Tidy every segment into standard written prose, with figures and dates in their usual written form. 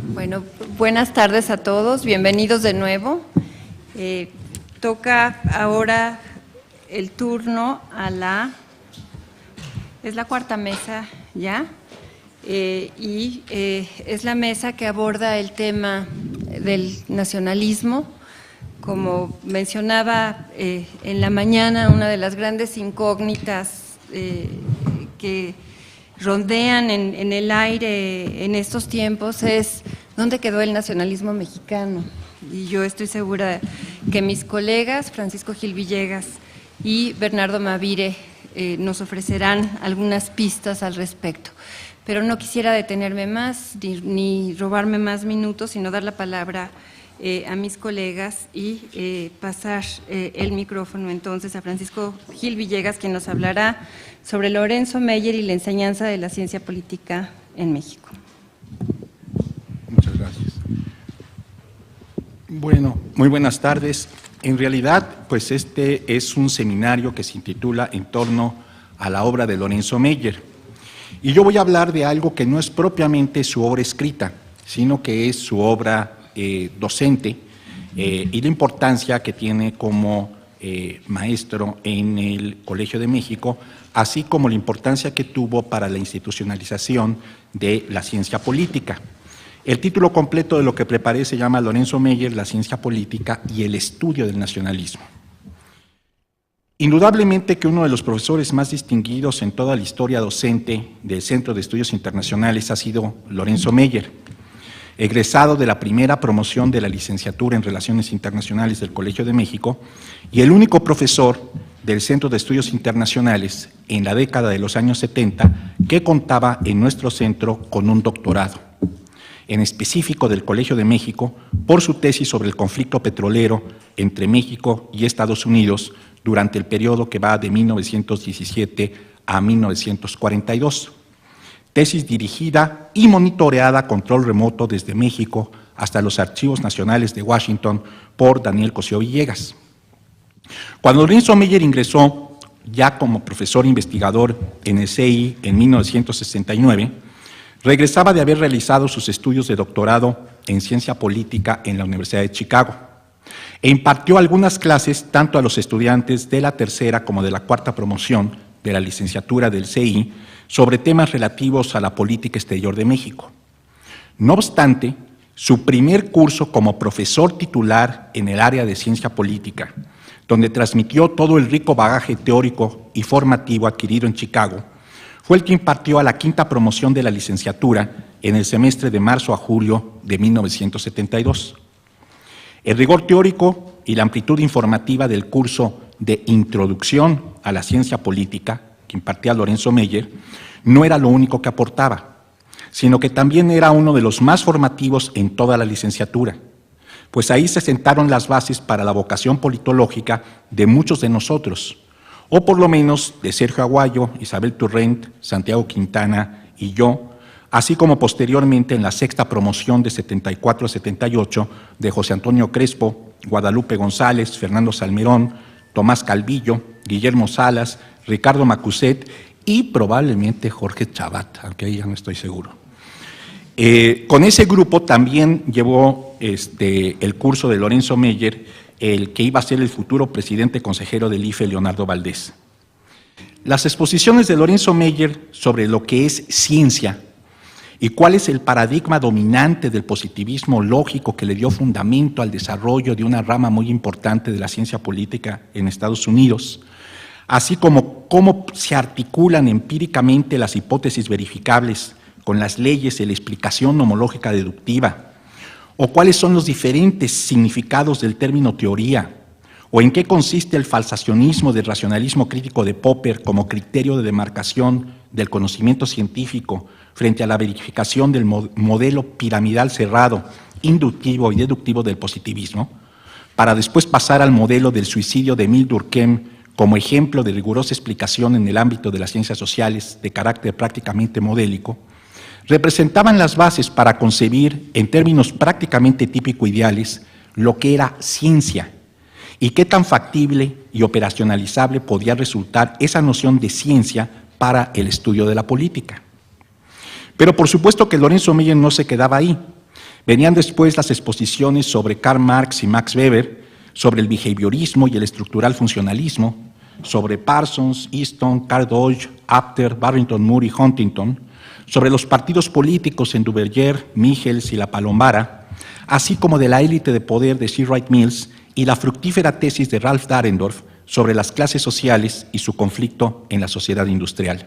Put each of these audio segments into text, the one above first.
Bueno, buenas tardes a todos, bienvenidos de nuevo. Toca ahora el turno a es la cuarta mesa ya, es la mesa que aborda el tema del nacionalismo. Como mencionaba en la mañana, una de las grandes incógnitas que rondean en el aire en estos tiempos es ¿dónde quedó el nacionalismo mexicano? Y yo estoy segura que mis colegas Francisco Gil Villegas y Bernardo Mavire nos ofrecerán algunas pistas al respecto. Pero no quisiera detenerme más ni robarme más minutos, sino dar la palabra a mis colegas y pasar el micrófono entonces a Francisco Gil Villegas, quien nos hablará sobre Lorenzo Meyer y la enseñanza de la ciencia política en México. Muchas gracias. Bueno, muy buenas tardes. En realidad, pues este es un seminario que se intitula En torno a la obra de Lorenzo Meyer. Y yo voy a hablar de algo que no es propiamente su obra escrita, sino que es su obra docente y la importancia que tiene como maestro en el Colegio de México, así como la importancia que tuvo para la institucionalización de la ciencia política. El título completo de lo que preparé se llama Lorenzo Meyer, la ciencia política y el estudio del nacionalismo. Indudablemente que uno de los profesores más distinguidos en toda la historia docente del Centro de Estudios Internacionales ha sido Lorenzo Meyer, egresado de la primera promoción de la licenciatura en Relaciones Internacionales del Colegio de México y el único profesor del Centro de Estudios Internacionales en la década de los años 70 que contaba en nuestro centro con un doctorado, en específico del Colegio de México, por su tesis sobre el conflicto petrolero entre México y Estados Unidos durante el periodo que va de 1917 a 1942. Tesis dirigida y monitoreada a control remoto desde México hasta los Archivos Nacionales de Washington por Daniel Cosío Villegas. Cuando Lorenzo Meyer ingresó ya como profesor investigador en el CI en 1969, regresaba de haber realizado sus estudios de doctorado en ciencia política en la Universidad de Chicago e impartió algunas clases tanto a los estudiantes de la tercera como de la cuarta promoción de la licenciatura del CI sobre temas relativos a la política exterior de México. No obstante, su primer curso como profesor titular en el área de ciencia política, donde transmitió todo el rico bagaje teórico y formativo adquirido en Chicago, fue el que impartió a la quinta promoción de la licenciatura en el semestre de marzo a julio de 1972. El rigor teórico y la amplitud informativa del curso de Introducción a la Ciencia Política, que impartía Lorenzo Meyer, no era lo único que aportaba, sino que también era uno de los más formativos en toda la licenciatura, pues ahí se sentaron las bases para la vocación politológica de muchos de nosotros, o por lo menos de Sergio Aguayo, Isabel Turrent, Santiago Quintana y yo, así como posteriormente en la sexta promoción de 74 a 78 de José Antonio Crespo, Guadalupe González, Fernando Salmerón, Tomás Calvillo, Guillermo Salas, Ricardo Macuset y probablemente Jorge Chabat, aunque ahí ya no estoy seguro. Con ese grupo también llevó el curso de Lorenzo Meyer, el que iba a ser el futuro presidente consejero del IFE, Leonardo Valdés. Las exposiciones de Lorenzo Meyer sobre lo que es ciencia y cuál es el paradigma dominante del positivismo lógico que le dio fundamento al desarrollo de una rama muy importante de la ciencia política en Estados Unidos, así como cómo se articulan empíricamente las hipótesis verificables con las leyes de la explicación nomológica deductiva, o cuáles son los diferentes significados del término teoría, o en qué consiste el falsacionismo del racionalismo crítico de Popper como criterio de demarcación del conocimiento científico frente a la verificación del modelo piramidal cerrado, inductivo y deductivo del positivismo, para después pasar al modelo del suicidio de Émile Durkheim como ejemplo de rigurosa explicación en el ámbito de las ciencias sociales de carácter prácticamente modélico, representaban las bases para concebir, en términos prácticamente típico-ideales, lo que era ciencia y qué tan factible y operacionalizable podía resultar esa noción de ciencia para el estudio de la política. Pero por supuesto que Lorenzo Meyer no se quedaba ahí, Venían después las exposiciones sobre Karl Marx y Max Weber, sobre el behaviorismo y el estructural funcionalismo, sobre Parsons, Easton, Carl Deutsch, Apter, Barrington Moore y Huntington, sobre los partidos políticos en Duverger, Michels y La Palombara, así como de la élite de poder de C. Wright Mills y la fructífera tesis de Ralph Dahrendorf sobre las clases sociales y su conflicto en la sociedad industrial.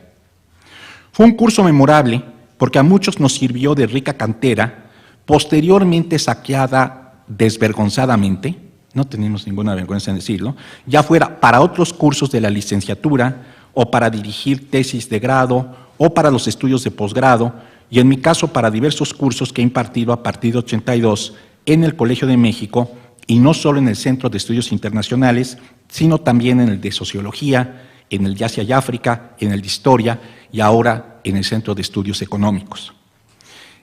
Fue un curso memorable porque a muchos nos sirvió de rica cantera, posteriormente saqueada desvergonzadamente, no tenemos ninguna vergüenza en decirlo, ya fuera para otros cursos de la licenciatura o para dirigir tesis de grado o para los estudios de posgrado, y en mi caso para diversos cursos que he impartido a partir de 82 en el Colegio de México, y no solo en el Centro de Estudios Internacionales, sino también en el de Sociología, en el de Asia y África, en el de Historia y ahora en el Centro de Estudios Económicos.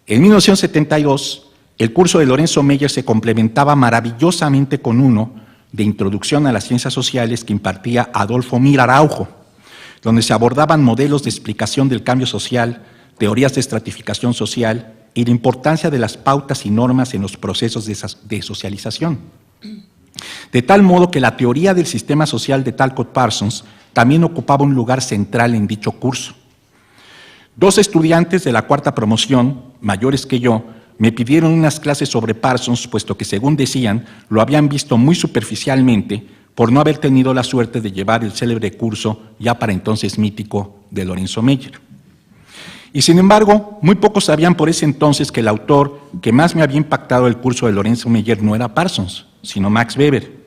En 1972, el curso de Lorenzo Meyer se complementaba maravillosamente con uno de Introducción a las Ciencias Sociales que impartía Adolfo Mir Araujo, donde se abordaban modelos de explicación del cambio social, teorías de estratificación social y la importancia de las pautas y normas en los procesos de socialización. De tal modo que la teoría del sistema social de Talcott Parsons también ocupaba un lugar central en dicho curso. Dos estudiantes de la cuarta promoción, mayores que yo, me pidieron unas clases sobre Parsons, puesto que, según decían, lo habían visto muy superficialmente por no haber tenido la suerte de llevar el célebre curso, ya para entonces mítico, de Lorenzo Meyer. Y sin embargo, muy pocos sabían por ese entonces que el autor que más me había impactado el curso de Lorenzo Meyer no era Parsons, sino Max Weber,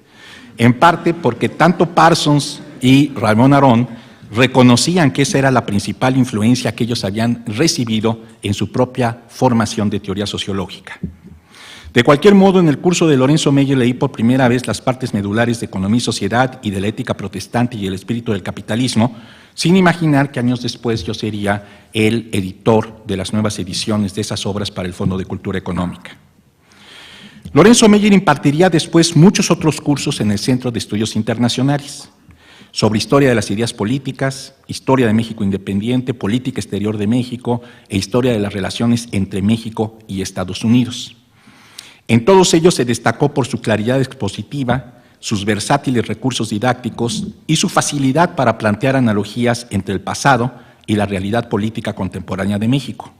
en parte porque tanto Parsons y Ramón Aron reconocían que esa era la principal influencia que ellos habían recibido en su propia formación de teoría sociológica. De cualquier modo, en el curso de Lorenzo Meyer leí por primera vez las partes medulares de Economía y Sociedad y de la Ética Protestante y el Espíritu del Capitalismo, sin imaginar que años después yo sería el editor de las nuevas ediciones de esas obras para el Fondo de Cultura Económica. Lorenzo Meyer impartiría después muchos otros cursos en el Centro de Estudios Internacionales, sobre historia de las ideas políticas, historia de México independiente, política exterior de México e historia de las relaciones entre México y Estados Unidos. En todos ellos se destacó por su claridad expositiva, sus versátiles recursos didácticos y su facilidad para plantear analogías entre el pasado y la realidad política contemporánea de México.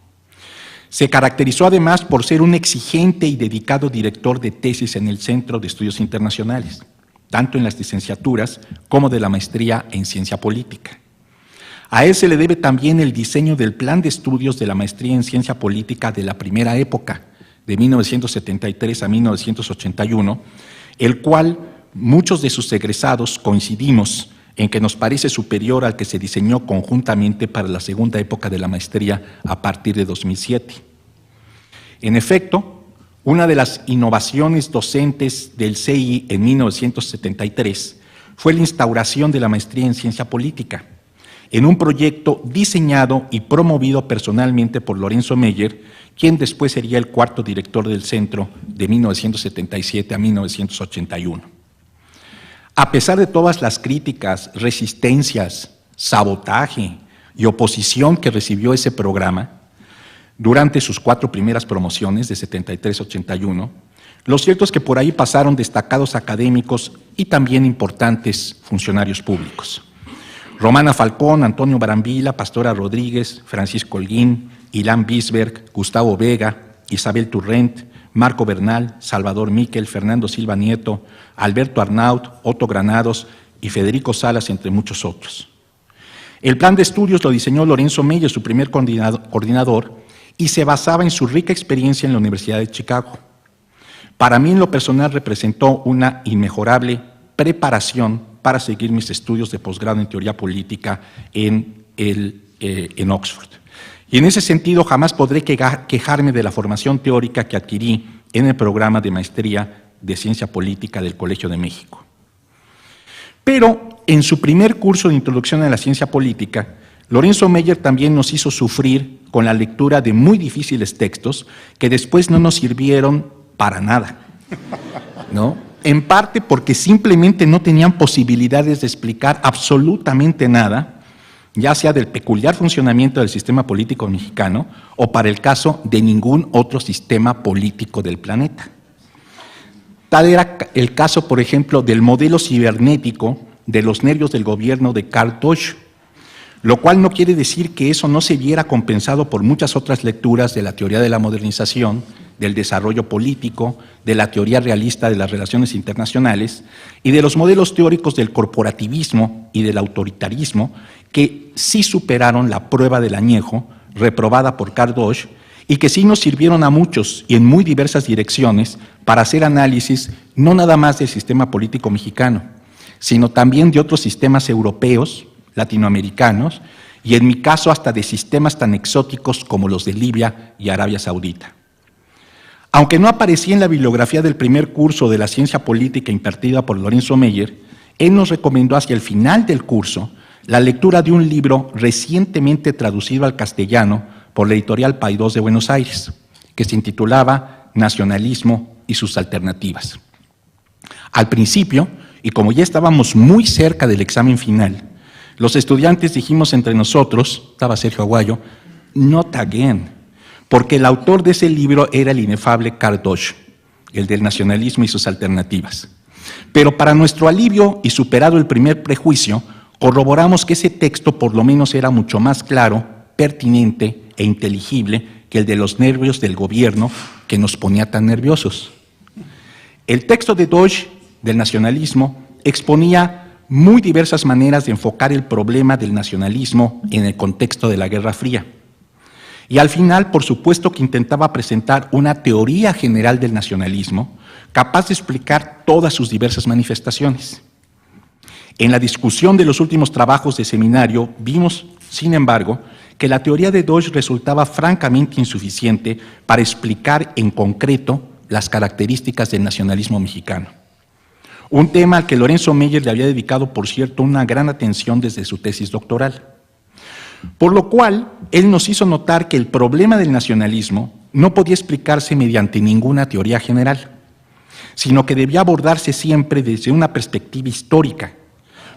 Se caracterizó además por ser un exigente y dedicado director de tesis en el Centro de Estudios Internacionales, tanto en las licenciaturas como de la maestría en Ciencia Política. A él se le debe también el diseño del plan de estudios de la maestría en Ciencia Política de la primera época, de 1973 a 1981, el cual muchos de sus egresados coincidimos en que nos parece superior al que se diseñó conjuntamente para la segunda época de la maestría a partir de 2007. En efecto, una de las innovaciones docentes del CEI en 1973 fue la instauración de la maestría en Ciencia Política, en un proyecto diseñado y promovido personalmente por Lorenzo Meyer, quien después sería el cuarto director del centro de 1977 a 1981. A pesar de todas las críticas, resistencias, sabotaje y oposición que recibió ese programa durante sus 4 primeras promociones de 73 a 81, lo cierto es que por ahí pasaron destacados académicos y también importantes funcionarios públicos. Romana Falcón, Antonio Barambila, Pastora Rodríguez, Francisco Holguín, Ilan Bisberg, Gustavo Vega, Isabel Turrent, Marco Bernal, Salvador Miquel, Fernando Silva Nieto, Alberto Arnaut, Otto Granados y Federico Salas, entre muchos otros. El plan de estudios lo diseñó Lorenzo Meyer, su primer coordinador, y se basaba en su rica experiencia en la Universidad de Chicago. Para mí, en lo personal, representó una inmejorable preparación para seguir mis estudios de posgrado en teoría política en Oxford. Y en ese sentido jamás podré quejarme de la formación teórica que adquirí en el programa de maestría de Ciencia Política del Colegio de México. Pero en su primer curso de Introducción a la Ciencia Política, Lorenzo Meyer también nos hizo sufrir con la lectura de muy difíciles textos que después no nos sirvieron para nada, ¿no? En parte porque simplemente no tenían posibilidades de explicar absolutamente nada, ya sea del peculiar funcionamiento del sistema político mexicano o para el caso de ningún otro sistema político del planeta. Tal era el caso, por ejemplo, del modelo cibernético de los nervios del gobierno de Karl Deutsch, lo cual no quiere decir que eso no se viera compensado por muchas otras lecturas de la teoría de la modernización, del desarrollo político, de la teoría realista de las relaciones internacionales y de los modelos teóricos del corporativismo y del autoritarismo que sí superaron la prueba del añejo reprobada por Karl Deutsch y que sí nos sirvieron a muchos y en muy diversas direcciones para hacer análisis no nada más del sistema político mexicano, sino también de otros sistemas europeos, latinoamericanos y en mi caso hasta de sistemas tan exóticos como los de Libia y Arabia Saudita. Aunque no aparecía en la bibliografía del primer curso de la ciencia política impartida por Lorenzo Meyer, él nos recomendó hacia el final del curso la lectura de un libro recientemente traducido al castellano por la editorial Paidós de Buenos Aires, que se intitulaba Nacionalismo y sus alternativas. Al principio, y como ya estábamos muy cerca del examen final, los estudiantes dijimos entre nosotros, estaba Sergio Aguayo, not again, porque el autor de ese libro era el inefable Karl Deutsch, el del nacionalismo y sus alternativas. Pero para nuestro alivio y superado el primer prejuicio, corroboramos que ese texto por lo menos era mucho más claro, pertinente e inteligible que el de los nervios del gobierno que nos ponía tan nerviosos. El texto de Deutsch, del nacionalismo, exponía muy diversas maneras de enfocar el problema del nacionalismo en el contexto de la Guerra Fría. Y al final, por supuesto que intentaba presentar una teoría general del nacionalismo capaz de explicar todas sus diversas manifestaciones. En la discusión de los últimos trabajos de seminario vimos, sin embargo, que la teoría de Deutsch resultaba francamente insuficiente para explicar en concreto las características del nacionalismo mexicano. Un tema al que Lorenzo Meyer le había dedicado, por cierto, una gran atención desde su tesis doctoral. Por lo cual, él nos hizo notar que el problema del nacionalismo no podía explicarse mediante ninguna teoría general, sino que debía abordarse siempre desde una perspectiva histórica,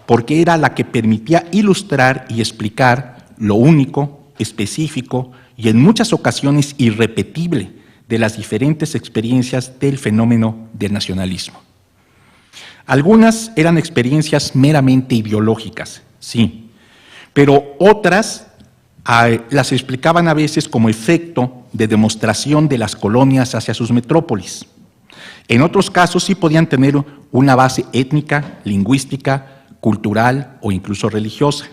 porque era la que permitía ilustrar y explicar lo único, específico y en muchas ocasiones irrepetible de las diferentes experiencias del fenómeno del nacionalismo. Algunas eran experiencias meramente ideológicas, sí, pero otras las explicaban a veces como efecto de demostración de las colonias hacia sus metrópolis. En otros casos sí podían tener una base étnica, lingüística, cultural o incluso religiosa.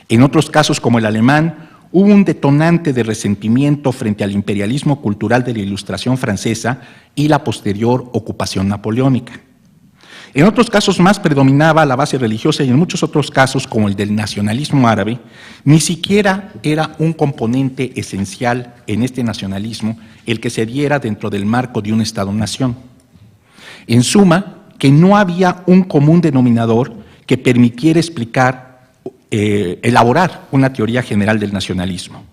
En otros casos, como el alemán, hubo un detonante de resentimiento frente al imperialismo cultural de la Ilustración francesa y la posterior ocupación napoleónica. En otros casos más predominaba la base religiosa y en muchos otros casos, como el del nacionalismo árabe, ni siquiera era un componente esencial en este nacionalismo el que se diera dentro del marco de un Estado-nación. En suma, que no había un común denominador que permitiera elaborar una teoría general del nacionalismo.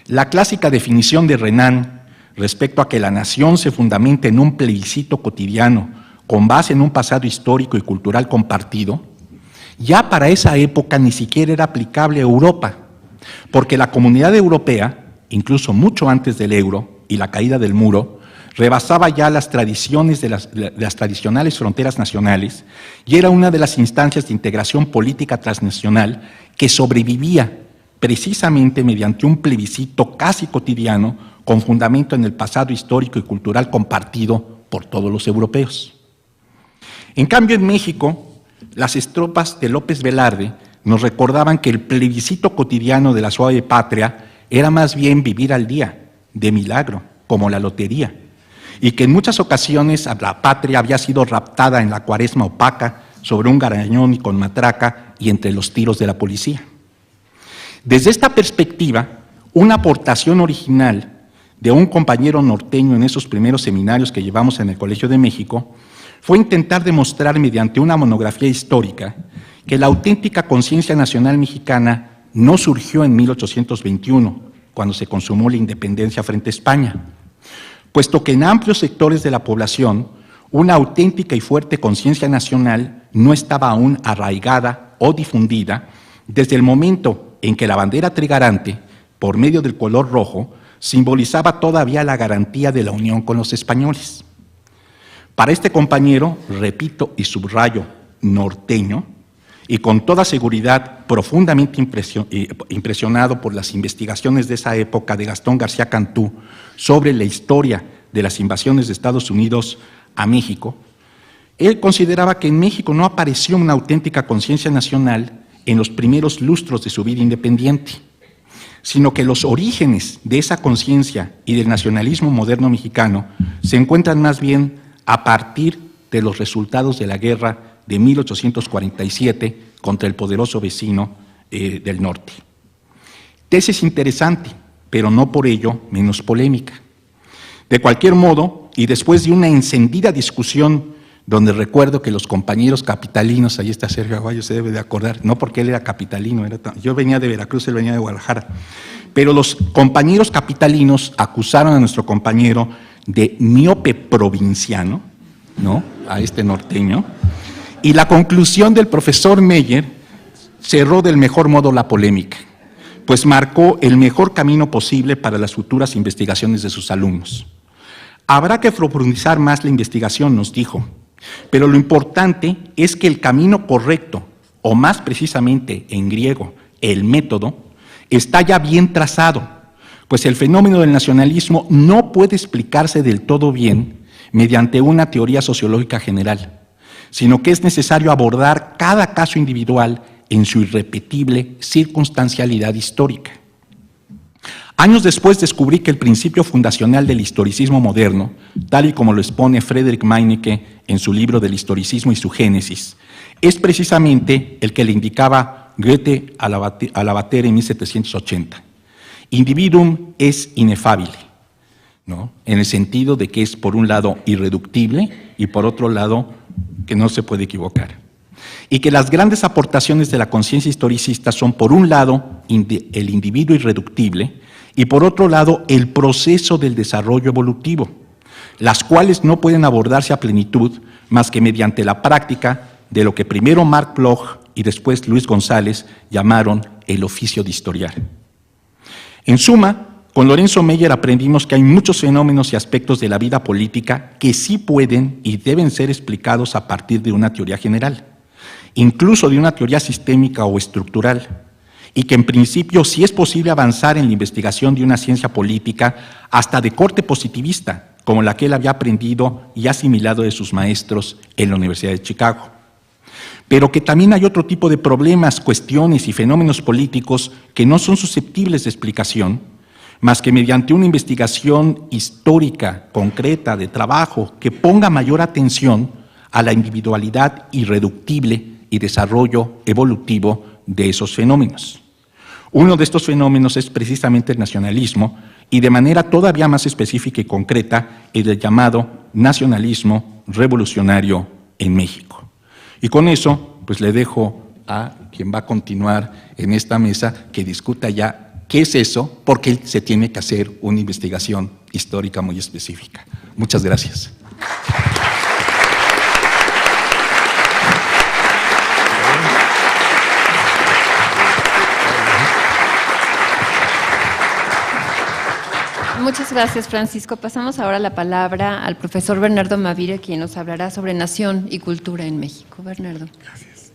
La clásica definición de Renan respecto a que la nación se fundamenta en un plebiscito cotidiano con base en un pasado histórico y cultural compartido, ya para esa época ni siquiera era aplicable a Europa, porque la comunidad europea, incluso mucho antes del euro y la caída del muro, rebasaba ya las tradiciones de las tradicionales fronteras nacionales y era una de las instancias de integración política transnacional que sobrevivía precisamente mediante un plebiscito casi cotidiano con fundamento en el pasado histórico y cultural compartido por todos los europeos. En cambio, en México, las tropas de López Velarde nos recordaban que el plebiscito cotidiano de la suave patria era más bien vivir al día, de milagro, como la lotería, y que en muchas ocasiones la patria había sido raptada en la cuaresma opaca sobre un garañón y con matraca y entre los tiros de la policía. Desde esta perspectiva, una aportación original de un compañero norteño en esos primeros seminarios que llevamos en el Colegio de México fue intentar demostrar mediante una monografía histórica que la auténtica conciencia nacional mexicana no surgió en 1821, cuando se consumó la independencia frente a España, puesto que en amplios sectores de la población una auténtica y fuerte conciencia nacional no estaba aún arraigada o difundida desde el momento en que la bandera trigarante, por medio del color rojo, simbolizaba todavía la garantía de la unión con los españoles. Para este compañero, repito y subrayo, norteño, y con toda seguridad profundamente impresionado por las investigaciones de esa época de Gastón García Cantú sobre la historia de las invasiones de Estados Unidos a México, él consideraba que en México no apareció una auténtica conciencia nacional en los primeros lustros de su vida independiente, sino que los orígenes de esa conciencia y del nacionalismo moderno mexicano se encuentran más bien a partir de los resultados de la guerra de 1847 contra el poderoso vecino del norte. Tesis interesante, pero no por ello menos polémica. De cualquier modo, y después de una encendida discusión donde recuerdo que los compañeros capitalinos, ahí está Sergio Aguayo, se debe de acordar, no porque él era capitalino, yo venía de Veracruz, él venía de Guadalajara, pero los compañeros capitalinos acusaron a nuestro compañero de miope provinciano, ¿no?, a este norteño, y la conclusión del profesor Meyer cerró del mejor modo la polémica, pues marcó el mejor camino posible para las futuras investigaciones de sus alumnos. Habrá que profundizar más la investigación, nos dijo, pero lo importante es que el camino correcto, o más precisamente en griego, el método, está ya bien trazado, pues el fenómeno del nacionalismo no puede explicarse del todo bien mediante una teoría sociológica general, sino que es necesario abordar cada caso individual en su irrepetible circunstancialidad histórica. Años después descubrí que el principio fundacional del historicismo moderno, tal y como lo expone Friedrich Meinecke en su libro del historicismo y su génesis, es precisamente el que le indicaba Goethe a Lavater en 1780. Individuum es inefable, ¿no?, en el sentido de que es por un lado irreductible y por otro lado que no se puede equivocar. Y que las grandes aportaciones de la conciencia historicista son, por un lado, el individuo irreductible y, por otro lado, el proceso del desarrollo evolutivo, las cuales no pueden abordarse a plenitud más que mediante la práctica de lo que primero Marc Bloch y después Luis González llamaron el oficio de historiar. En suma, con Lorenzo Meyer aprendimos que hay muchos fenómenos y aspectos de la vida política que sí pueden y deben ser explicados a partir de una teoría general, incluso de una teoría sistémica o estructural, y que en principio sí es posible avanzar en la investigación de una ciencia política hasta de corte positivista, como la que él había aprendido y asimilado de sus maestros en la Universidad de Chicago. Pero que también hay otro tipo de problemas, cuestiones y fenómenos políticos que no son susceptibles de explicación, más que mediante una investigación histórica, concreta, de trabajo, que ponga mayor atención a la individualidad irreductible y desarrollo evolutivo de esos fenómenos. Uno de estos fenómenos es precisamente el nacionalismo, y de manera todavía más específica y concreta, el llamado nacionalismo revolucionario en México. Y con eso, pues le dejo a quien va a continuar en esta mesa que discuta ya qué es eso, porque se tiene que hacer una investigación histórica muy específica. Muchas gracias. Muchas gracias, Francisco. Pasamos ahora la palabra al profesor Bernardo Mavire, quien nos hablará sobre nación y cultura en México. Bernardo. Gracias.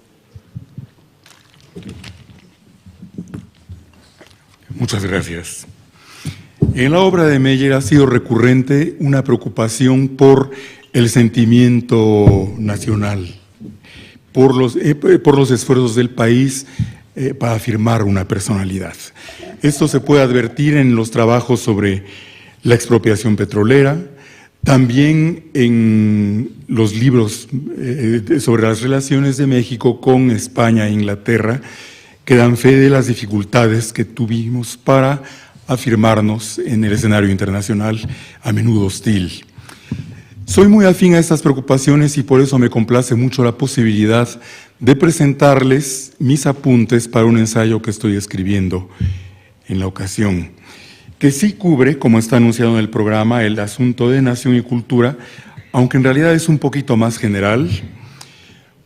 Muchas gracias. En la obra de Meyer ha sido recurrente una preocupación por el sentimiento nacional, por los esfuerzos del país para afirmar una personalidad. Esto se puede advertir en los trabajos sobre la expropiación petrolera, también en los libros sobre las relaciones de México con España e Inglaterra, que dan fe de las dificultades que tuvimos para afirmarnos en el escenario internacional, a menudo hostil. Soy muy afín a estas preocupaciones y por eso me complace mucho la posibilidad de presentarles mis apuntes para un ensayo que estoy escribiendo en la ocasión, que sí cubre, como está anunciado en el programa, el asunto de nación y cultura, aunque en realidad es un poquito más general,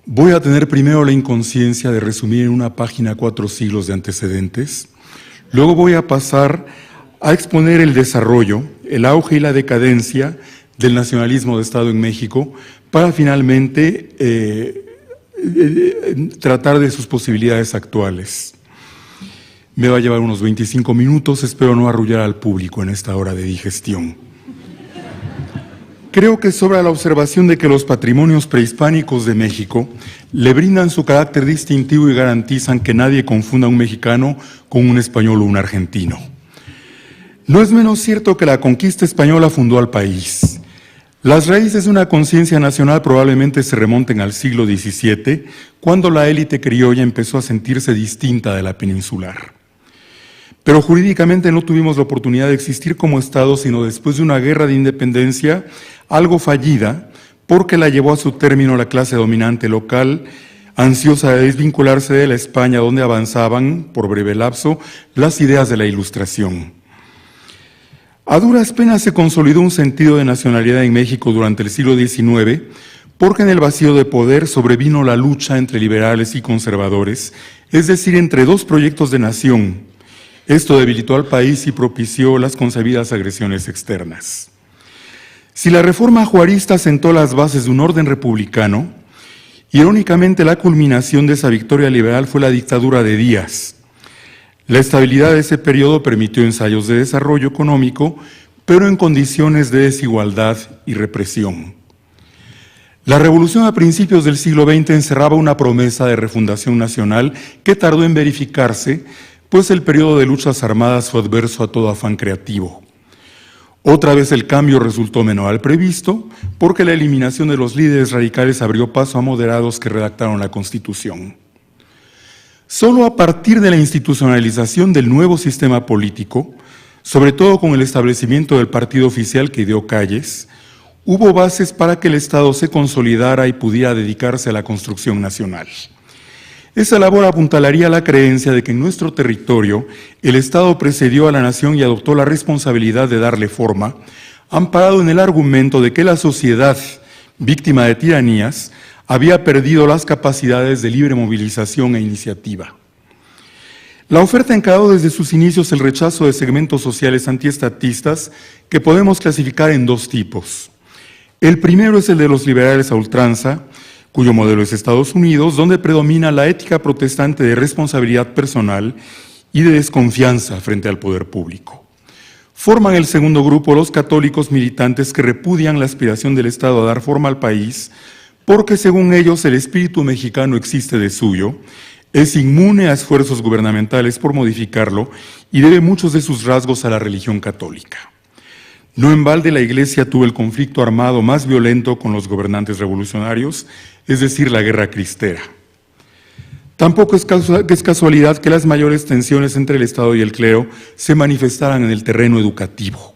Voy a tener primero la inconsciencia de resumir en una página 4 siglos de antecedentes, luego voy a pasar a exponer el desarrollo, el auge y la decadencia del nacionalismo de Estado en México, para finalmente tratar de sus posibilidades actuales. Me va a llevar unos 25 minutos, espero no arrullar al público en esta hora de digestión. Creo que sobra la observación de que los patrimonios prehispánicos de México le brindan su carácter distintivo y garantizan que nadie confunda a un mexicano con un español o un argentino. No es menos cierto que la conquista española fundó al país. Las raíces de una conciencia nacional probablemente se remonten al siglo XVII, cuando la élite criolla empezó a sentirse distinta de la peninsular. Pero jurídicamente no tuvimos la oportunidad de existir como Estado, sino después de una guerra de independencia, algo fallida, porque la llevó a su término la clase dominante local, ansiosa de desvincularse de la España donde avanzaban, por breve lapso, las ideas de la Ilustración. A duras penas se consolidó un sentido de nacionalidad en México durante el siglo XIX, porque en el vacío de poder sobrevino la lucha entre liberales y conservadores, es decir, entre dos proyectos de nación. Esto debilitó al país y propició las concebidas agresiones externas. Si la reforma juarista sentó las bases de un orden republicano, irónicamente la culminación de esa victoria liberal fue la dictadura de Díaz. La estabilidad de ese periodo permitió ensayos de desarrollo económico, pero en condiciones de desigualdad y represión. La revolución a principios del siglo XX encerraba una promesa de refundación nacional que tardó en verificarse, pues el periodo de luchas armadas fue adverso a todo afán creativo. Otra vez el cambio resultó menor al previsto, porque la eliminación de los líderes radicales abrió paso a moderados que redactaron la Constitución. Solo a partir de la institucionalización del nuevo sistema político, sobre todo con el establecimiento del partido oficial que ideó Calles, hubo bases para que el Estado se consolidara y pudiera dedicarse a la construcción nacional. Esa labor apuntalaría la creencia de que en nuestro territorio el Estado precedió a la nación y adoptó la responsabilidad de darle forma, amparado en el argumento de que la sociedad, víctima de tiranías, había perdido las capacidades de libre movilización e iniciativa. La oferta encaró desde sus inicios el rechazo de segmentos sociales antiestatistas que podemos clasificar en dos tipos. El primero es el de los liberales a ultranza, cuyo modelo es Estados Unidos, donde predomina la ética protestante de responsabilidad personal y de desconfianza frente al poder público. Forman el segundo grupo los católicos militantes que repudian la aspiración del Estado a dar forma al país, porque según ellos el espíritu mexicano existe de suyo, es inmune a esfuerzos gubernamentales por modificarlo y debe muchos de sus rasgos a la religión católica. No en balde la Iglesia tuvo el conflicto armado más violento con los gobernantes revolucionarios, es decir, la Guerra Cristera. Tampoco es casualidad que las mayores tensiones entre el Estado y el clero se manifestaran en el terreno educativo.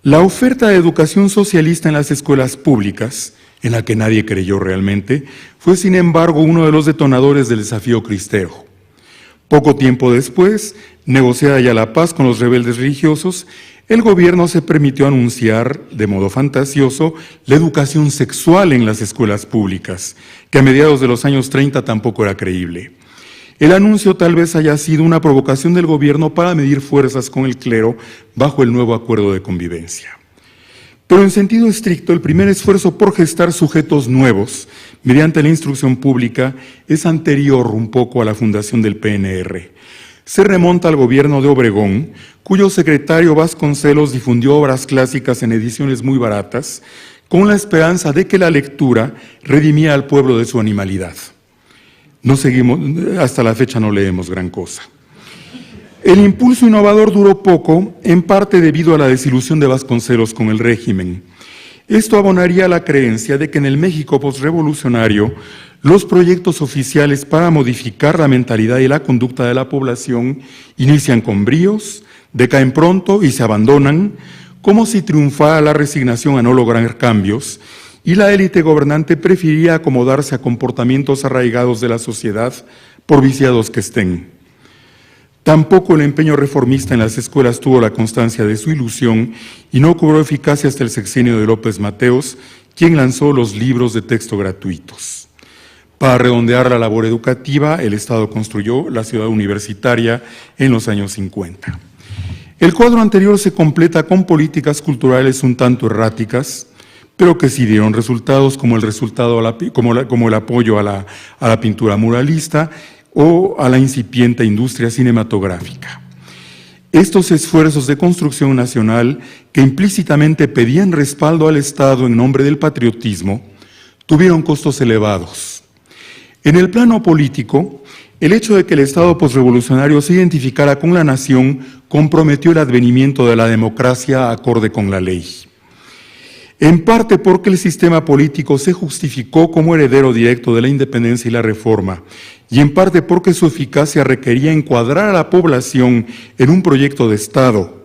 La oferta de educación socialista en las escuelas públicas, en la que nadie creyó realmente, fue sin embargo uno de los detonadores del desafío cristero. Poco tiempo después, negociada ya la paz con los rebeldes religiosos, el gobierno se permitió anunciar, de modo fantasioso, la educación sexual en las escuelas públicas, que a mediados de los años 30 tampoco era creíble. El anuncio tal vez haya sido una provocación del gobierno para medir fuerzas con el clero bajo el nuevo acuerdo de convivencia. Pero en sentido estricto, el primer esfuerzo por gestar sujetos nuevos mediante la instrucción pública es anterior un poco a la fundación del PNR. Se remonta al gobierno de Obregón, cuyo secretario Vasconcelos difundió obras clásicas en ediciones muy baratas, con la esperanza de que la lectura redimía al pueblo de su animalidad. Hasta la fecha no leemos gran cosa. El impulso innovador duró poco, en parte debido a la desilusión de Vasconcelos con el régimen. Esto abonaría la creencia de que en el México postrevolucionario los proyectos oficiales para modificar la mentalidad y la conducta de la población inician con bríos, decaen pronto y se abandonan, como si triunfara la resignación a no lograr cambios, y la élite gobernante preferiría acomodarse a comportamientos arraigados de la sociedad, por viciados que estén. Tampoco el empeño reformista en las escuelas tuvo la constancia de su ilusión y no cobró eficacia hasta el sexenio de López Mateos, quien lanzó los libros de texto gratuitos. Para redondear la labor educativa, el Estado construyó la ciudad universitaria en los años 50. El cuadro anterior se completa con políticas culturales un tanto erráticas, pero que sí dieron resultados, como el apoyo a la pintura muralista o a la incipiente industria cinematográfica. Estos esfuerzos de construcción nacional, que implícitamente pedían respaldo al Estado en nombre del patriotismo, tuvieron costos elevados. En el plano político, el hecho de que el Estado posrevolucionario se identificara con la nación comprometió el advenimiento de la democracia acorde con la ley. En parte porque el sistema político se justificó como heredero directo de la independencia y la reforma, y en parte porque su eficacia requería encuadrar a la población en un proyecto de Estado,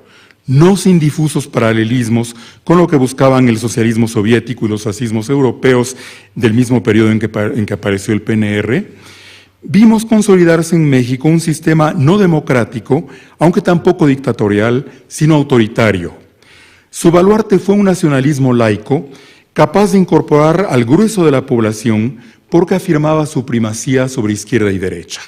no sin difusos paralelismos con lo que buscaban el socialismo soviético y los fascismos europeos del mismo periodo en que apareció el PNR. Vimos consolidarse en México un sistema no democrático, aunque tampoco dictatorial, sino autoritario. Su baluarte fue un nacionalismo laico, capaz de incorporar al grueso de la población porque afirmaba su primacía sobre izquierda y derecha.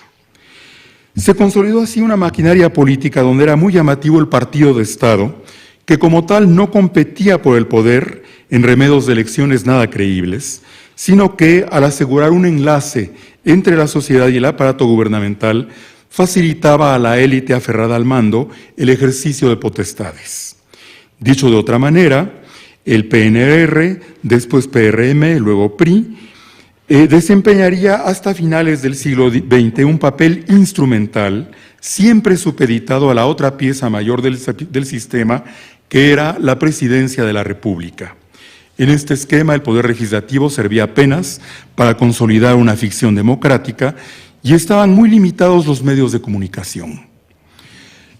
Se consolidó así una maquinaria política donde era muy llamativo el partido de Estado, que como tal no competía por el poder en remedios de elecciones nada creíbles, sino que, al asegurar un enlace entre la sociedad y el aparato gubernamental, facilitaba a la élite aferrada al mando el ejercicio de potestades. Dicho de otra manera, el PNR, después PRM, luego PRI, desempeñaría hasta finales del siglo XX un papel instrumental, siempre supeditado a la otra pieza mayor del sistema, que era la presidencia de la República. En este esquema, el poder legislativo servía apenas para consolidar una ficción democrática y estaban muy limitados los medios de comunicación.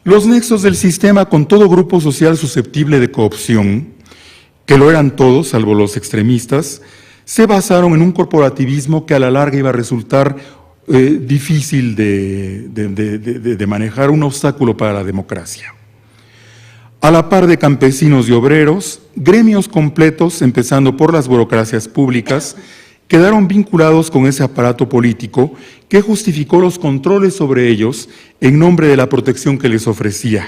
Los nexos del sistema con todo grupo social susceptible de coopción, que lo eran todos, salvo los extremistas, se basaron en un corporativismo que a la larga iba a resultar difícil de manejar, un obstáculo para la democracia. A la par de campesinos y obreros, gremios completos, empezando por las burocracias públicas, quedaron vinculados con ese aparato político que justificó los controles sobre ellos en nombre de la protección que les ofrecía.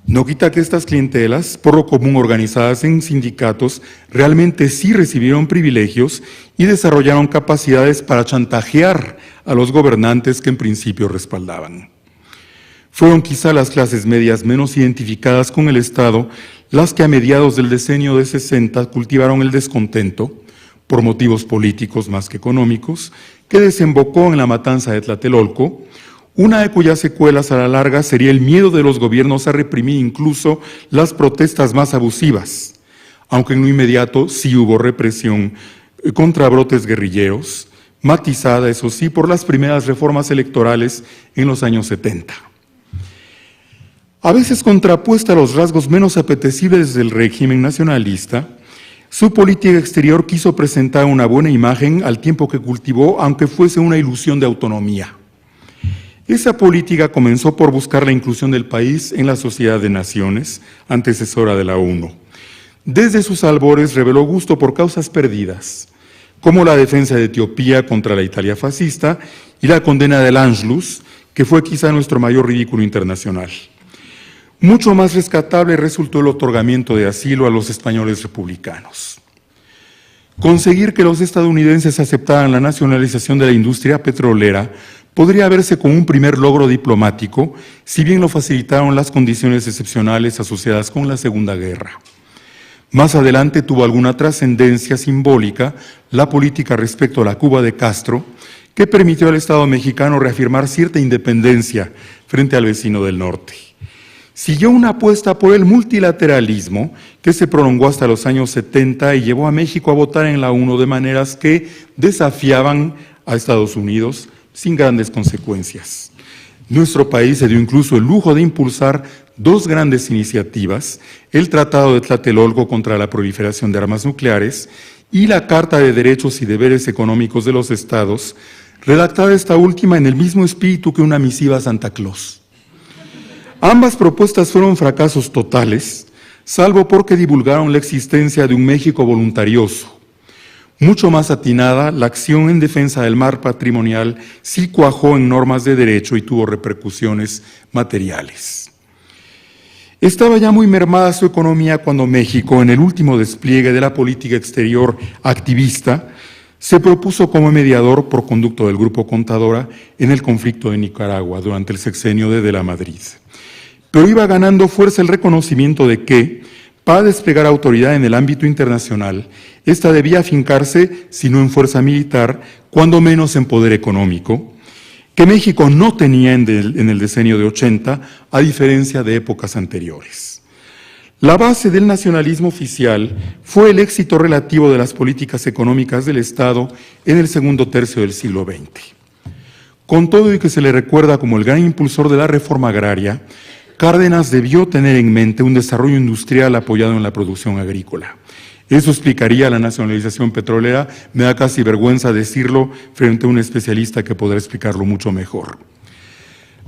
No quita que estas clientelas, por lo común organizadas en sindicatos, realmente sí recibieron privilegios y desarrollaron capacidades para chantajear a los gobernantes que en principio respaldaban. Fueron quizá las clases medias menos identificadas con el Estado las que a mediados del decenio de 60 cultivaron el descontento, por motivos políticos más que económicos, que desembocó en la matanza de Tlatelolco, una de cuyas secuelas a la larga sería el miedo de los gobiernos a reprimir incluso las protestas más abusivas, aunque en lo inmediato sí hubo represión contra brotes guerrilleros, matizada, eso sí, por las primeras reformas electorales en los años 70. A veces contrapuesta a los rasgos menos apetecibles del régimen nacionalista, su política exterior quiso presentar una buena imagen al tiempo que cultivó, aunque fuese una ilusión de autonomía. Esa política comenzó por buscar la inclusión del país en la Sociedad de Naciones, antecesora de la ONU. Desde sus albores reveló gusto por causas perdidas, como la defensa de Etiopía contra la Italia fascista y la condena del Anschluss, que fue quizá nuestro mayor ridículo internacional. Mucho más rescatable resultó el otorgamiento de asilo a los españoles republicanos. Conseguir que los estadounidenses aceptaran la nacionalización de la industria petrolera podría verse como un primer logro diplomático, si bien lo facilitaron las condiciones excepcionales asociadas con la Segunda Guerra. Más adelante tuvo alguna trascendencia simbólica la política respecto a la Cuba de Castro, que permitió al Estado mexicano reafirmar cierta independencia frente al vecino del norte. Siguió una apuesta por el multilateralismo que se prolongó hasta los años 70 y llevó a México a votar en la ONU de maneras que desafiaban a Estados Unidos sin grandes consecuencias. Nuestro país se dio incluso el lujo de impulsar dos grandes iniciativas, el Tratado de Tlatelolco contra la proliferación de armas nucleares y la Carta de Derechos y Deberes Económicos de los Estados, redactada esta última en el mismo espíritu que una misiva a Santa Claus. Ambas propuestas fueron fracasos totales, salvo porque divulgaron la existencia de un México voluntarioso. Mucho más atinada, la acción en defensa del mar patrimonial sí cuajó en normas de derecho y tuvo repercusiones materiales. Estaba ya muy mermada su economía cuando México, en el último despliegue de la política exterior activista, se propuso como mediador por conducto del Grupo Contadora en el conflicto de Nicaragua durante el sexenio de la Madrid. Pero iba ganando fuerza el reconocimiento de que, para desplegar autoridad en el ámbito internacional, esta debía afincarse, si no en fuerza militar, cuando menos en poder económico, que México no tenía en el decenio de 80, a diferencia de épocas anteriores. La base del nacionalismo oficial fue el éxito relativo de las políticas económicas del Estado en el segundo tercio del siglo XX. Con todo y que se le recuerda como el gran impulsor de la reforma agraria, Cárdenas debió tener en mente un desarrollo industrial apoyado en la producción agrícola. Eso explicaría la nacionalización petrolera. Me da casi vergüenza decirlo frente a un especialista que podrá explicarlo mucho mejor.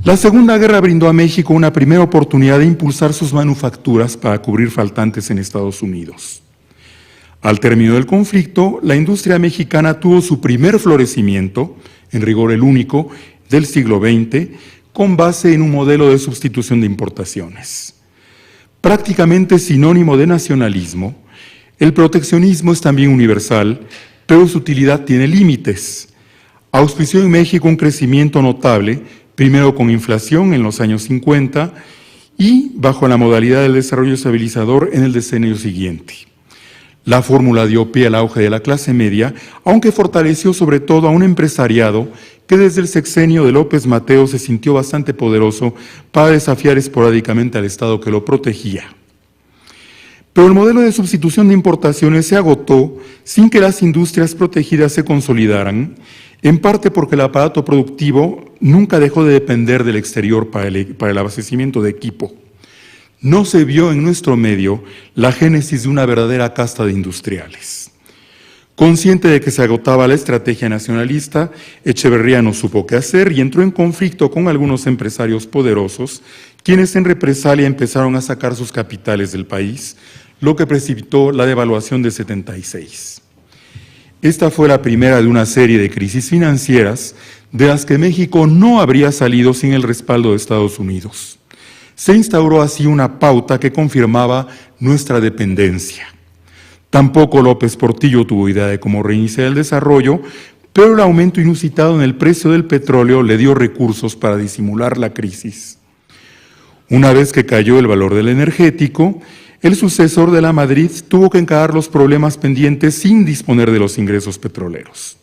La Segunda Guerra brindó a México una primera oportunidad de impulsar sus manufacturas para cubrir faltantes en Estados Unidos. Al término del conflicto, la industria mexicana tuvo su primer florecimiento, en rigor el único, del siglo XX, con base en un modelo de sustitución de importaciones. Prácticamente sinónimo de nacionalismo, el proteccionismo es también universal, pero su utilidad tiene límites. Auspició en México un crecimiento notable, primero con inflación en los años 50 y bajo la modalidad del desarrollo estabilizador en el decenio siguiente. La fórmula dio pie al auge de la clase media, aunque fortaleció sobre todo a un empresariado que desde el sexenio de López Mateos se sintió bastante poderoso para desafiar esporádicamente al Estado que lo protegía. Pero el modelo de sustitución de importaciones se agotó sin que las industrias protegidas se consolidaran, en parte porque el aparato productivo nunca dejó de depender del exterior para el abastecimiento de equipo. No se vio en nuestro medio la génesis de una verdadera casta de industriales. Consciente de que se agotaba la estrategia nacionalista, Echeverría no supo qué hacer y entró en conflicto con algunos empresarios poderosos, quienes en represalia empezaron a sacar sus capitales del país, lo que precipitó la devaluación de 76. Esta fue la primera de una serie de crisis financieras de las que México no habría salido sin el respaldo de Estados Unidos. Se instauró así una pauta que confirmaba nuestra dependencia. Tampoco López Portillo tuvo idea de cómo reiniciar el desarrollo, pero el aumento inusitado en el precio del petróleo le dio recursos para disimular la crisis. Una vez que cayó el valor del energético, el sucesor de la Madrid tuvo que encarar los problemas pendientes sin disponer de los ingresos petroleros.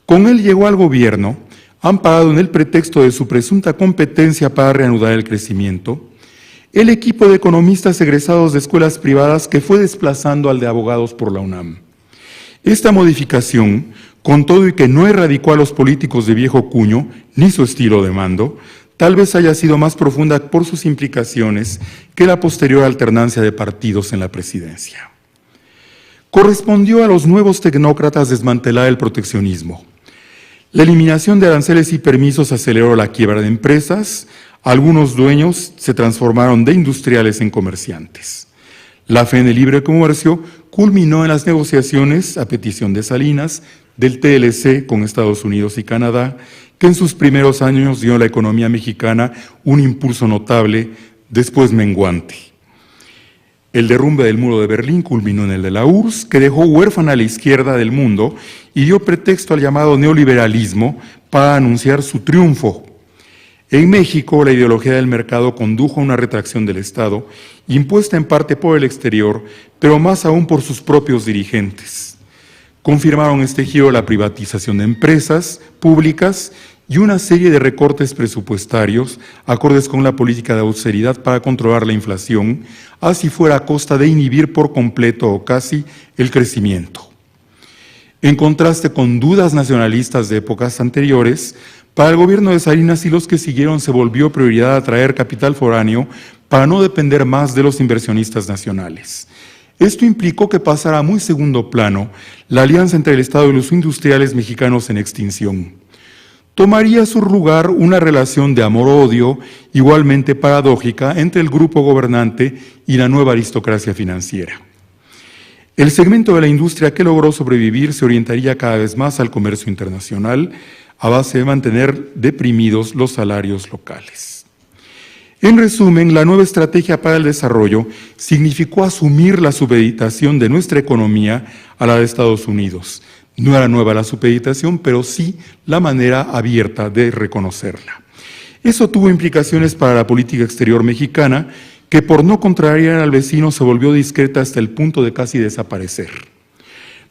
Con él llegó al gobierno, amparado en el pretexto de su presunta competencia para reanudar el crecimiento, el equipo de economistas egresados de escuelas privadas que fue desplazando al de abogados por la UNAM. Esta modificación, con todo y que no erradicó a los políticos de viejo cuño, ni su estilo de mando, tal vez haya sido más profunda por sus implicaciones que la posterior alternancia de partidos en la presidencia. Correspondió a los nuevos tecnócratas desmantelar el proteccionismo. La eliminación de aranceles y permisos aceleró la quiebra de empresas. Algunos dueños se transformaron de industriales en comerciantes. La fe en el libre comercio culminó en las negociaciones, a petición de Salinas, del TLC con Estados Unidos y Canadá, que en sus primeros años dio a la economía mexicana un impulso notable, después menguante. El derrumbe del muro de Berlín culminó en el de la URSS, que dejó huérfana a la izquierda del mundo y dio pretexto al llamado neoliberalismo para anunciar su triunfo. En México, la ideología del mercado condujo a una retracción del Estado, impuesta en parte por el exterior, pero más aún por sus propios dirigentes. Confirmaron este giro la privatización de empresas públicas y una serie de recortes presupuestarios acordes con la política de austeridad para controlar la inflación, así fuera a costa de inhibir por completo o casi el crecimiento. En contraste con dudas nacionalistas de épocas anteriores, para el gobierno de Salinas y los que siguieron se volvió prioridad atraer capital foráneo para no depender más de los inversionistas nacionales. Esto implicó que pasara a muy segundo plano la alianza entre el Estado y los industriales mexicanos en extinción. Tomaría su lugar una relación de amor-odio igualmente paradójica entre el grupo gobernante y la nueva aristocracia financiera. El segmento de la industria que logró sobrevivir se orientaría cada vez más al comercio internacional a base de mantener deprimidos los salarios locales. En resumen, la nueva estrategia para el desarrollo significó asumir la supeditación de nuestra economía a la de Estados Unidos. No era nueva la supeditación, pero sí la manera abierta de reconocerla. Eso tuvo implicaciones para la política exterior mexicana, que por no contrariar al vecino se volvió discreta hasta el punto de casi desaparecer.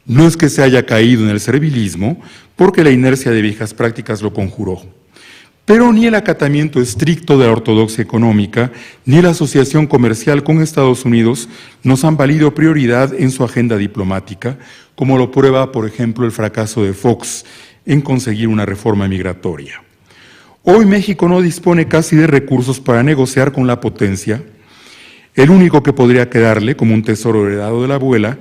No es que se haya caído en el servilismo, porque la inercia de viejas prácticas lo conjuró. Pero ni el acatamiento estricto de la ortodoxia económica, ni la asociación comercial con Estados Unidos nos han valido prioridad en su agenda diplomática, como lo prueba, por ejemplo, el fracaso de Fox en conseguir una reforma migratoria. Hoy México no dispone casi de recursos para negociar con la potencia. El único que podría quedarle, como un tesoro heredado de la abuela,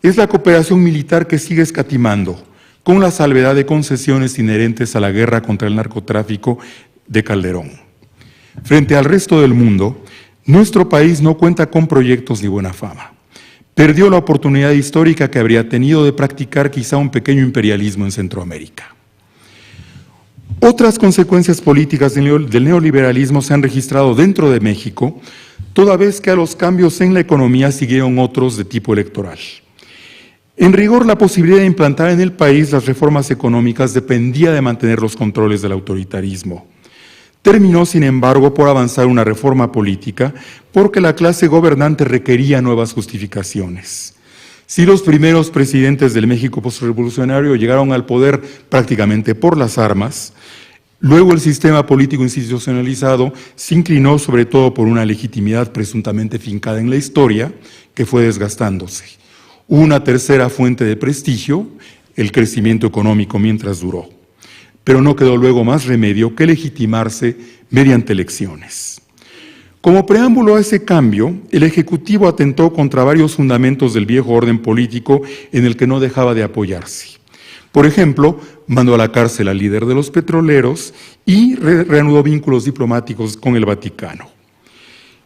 es la cooperación militar que sigue escatimando, con la salvedad de concesiones inherentes a la guerra contra el narcotráfico de Calderón. Frente al resto del mundo, nuestro país no cuenta con proyectos ni buena fama. Perdió la oportunidad histórica que habría tenido de practicar quizá un pequeño imperialismo en Centroamérica. Otras consecuencias políticas del neoliberalismo se han registrado dentro de México, toda vez que a los cambios en la economía siguieron otros de tipo electoral. En rigor, la posibilidad de implantar en el país las reformas económicas dependía de mantener los controles del autoritarismo. Terminó, sin embargo, por avanzar una reforma política porque la clase gobernante requería nuevas justificaciones. Si los primeros presidentes del México postrevolucionario llegaron al poder prácticamente por las armas, luego el sistema político institucionalizado se inclinó sobre todo por una legitimidad presuntamente fincada en la historia que fue desgastándose. Una tercera fuente de prestigio, el crecimiento económico mientras duró. Pero no quedó luego más remedio que legitimarse mediante elecciones. Como preámbulo a ese cambio, el Ejecutivo atentó contra varios fundamentos del viejo orden político en el que no dejaba de apoyarse. Por ejemplo, mandó a la cárcel al líder de los petroleros y reanudó vínculos diplomáticos con el Vaticano.